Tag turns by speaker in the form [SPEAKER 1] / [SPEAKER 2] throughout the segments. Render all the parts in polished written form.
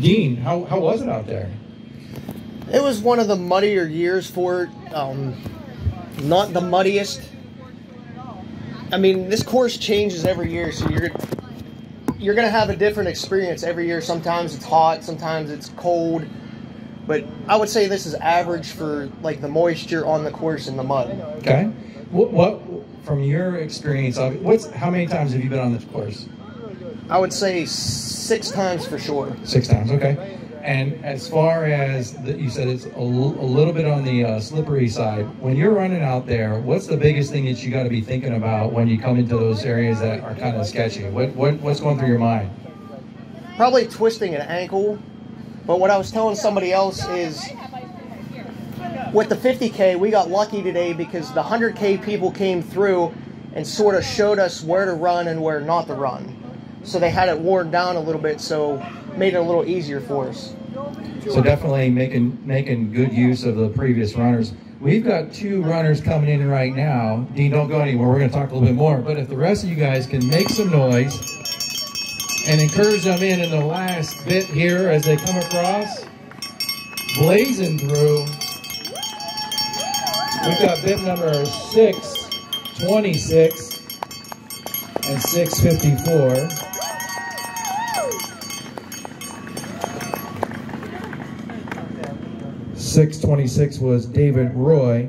[SPEAKER 1] Dean, how was it out there?
[SPEAKER 2] It was one of the muddier years for it. Not the muddiest. I mean, this course changes every year, so you're gonna have a different experience every year. Sometimes it's hot, sometimes it's cold, but I would say this is average for like the moisture on the course and the mud.
[SPEAKER 1] Okay. What from your experience? How many times have you been on this course?
[SPEAKER 2] I would say 6 times for sure.
[SPEAKER 1] 6 times, okay. And as far as you said, it's a little bit on the slippery side. When you're running out there, what's the biggest thing that you got to be thinking about when you come into those areas that are kind of sketchy? What's going through your mind?
[SPEAKER 2] Probably twisting an ankle. But what I was telling somebody else is, with the 50K, we got lucky today because the 100K people came through and sort of showed us where to run and where not to run. So they had it worn down a little bit, so made it a little easier for us.
[SPEAKER 1] So definitely making good use of the previous runners. We've got 2 runners coming in right now. Dean, don't go anywhere. We're going to talk a little bit more. But if the rest of you guys can make some noise and encourage them in the last bit here as they come across, blazing through. We've got bib number 626 and 654. 626 was David Roy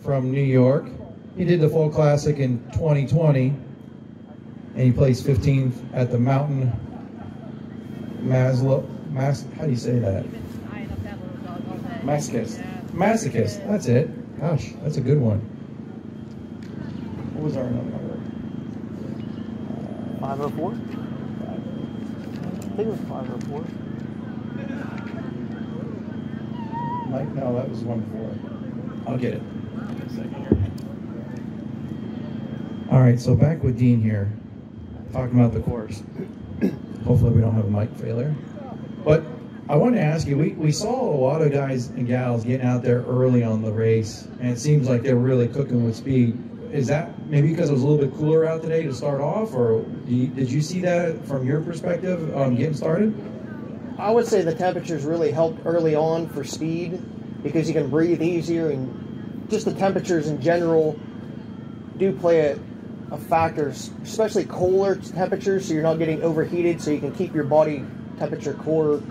[SPEAKER 1] from New York. He did the full classic in 2020, and he placed 15th at the Mountain how do you say that? Masochist. That's it. Gosh, that's a good one. What was our number?
[SPEAKER 2] 504? I think it was 504.
[SPEAKER 1] Mike, no, that was 14. I'll get it. All right, so back with Dean here, talking about the course. Hopefully we don't have a mic failure. But I wanted to ask you, we saw a lot of guys and gals getting out there early on the race, and it seems like they're really cooking with speed. Is that maybe because it was a little bit cooler out today to start off, or did you see that from your perspective getting started?
[SPEAKER 2] I would say the temperatures really helped early on for speed because you can breathe easier, and just the temperatures in general do play a factor, especially cooler temperatures, so you're not getting overheated, so you can keep your body temperature core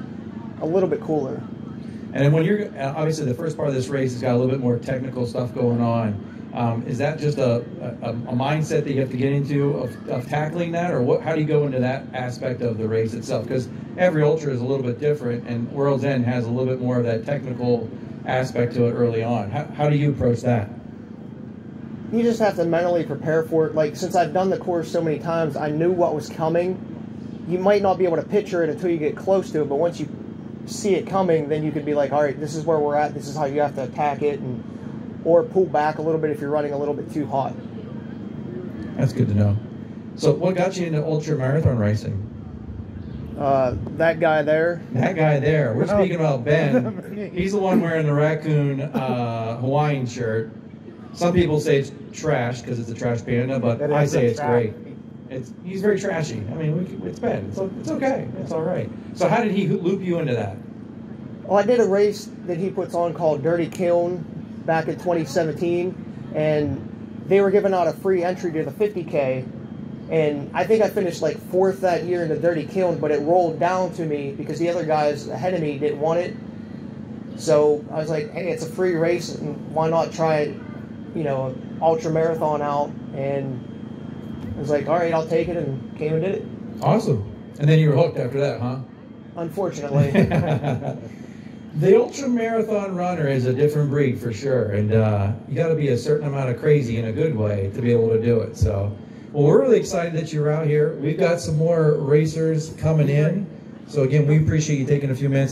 [SPEAKER 2] a little bit cooler.
[SPEAKER 1] And then when you're, obviously the first part of this race has got a little bit more technical stuff going on. Is that just a mindset that you have to get into of tackling that, or how do you go into that aspect of the race itself? Because every ultra is a little bit different, and World's End has a little bit more of that technical aspect to it early on. How do you approach that?
[SPEAKER 2] You just have to mentally prepare for it. Like, since I've done the course so many times, I knew what was coming. You might not be able to picture it until you get close to it, but once you see it coming, then you could be like, all right, this is where we're at, this is how you have to attack it, or pull back a little bit if you're running a little bit too hot.
[SPEAKER 1] That's good to know. So what got you into ultra marathon racing?
[SPEAKER 2] That guy there.
[SPEAKER 1] That guy there. We're speaking about Ben. He's the one wearing the raccoon Hawaiian shirt. Some people say it's trash because it's a trash panda, but I say it's great. He's very trashy. I mean, it's Ben. It's okay. It's all right. So how did he loop you into that?
[SPEAKER 2] Well, I did a race that he puts on called Dirty Kiln back in 2017, and they were giving out a free entry to the 50K, and I think I finished like 4th that year in the Dirty Kiln, but it rolled down to me because the other guys ahead of me didn't want it. So I was like, hey, it's a free race, and why not try it, ultra marathon out? And I was like, all right, I'll take it, and came and did it.
[SPEAKER 1] Awesome. And then you were hooked after that, huh?
[SPEAKER 2] Unfortunately.
[SPEAKER 1] The ultra marathon runner is a different breed for sure, and you got to be a certain amount of crazy in a good way to be able to do it. So, well, we're really excited that you're out here. We've got some more racers coming in. So again, we appreciate you taking a few minutes.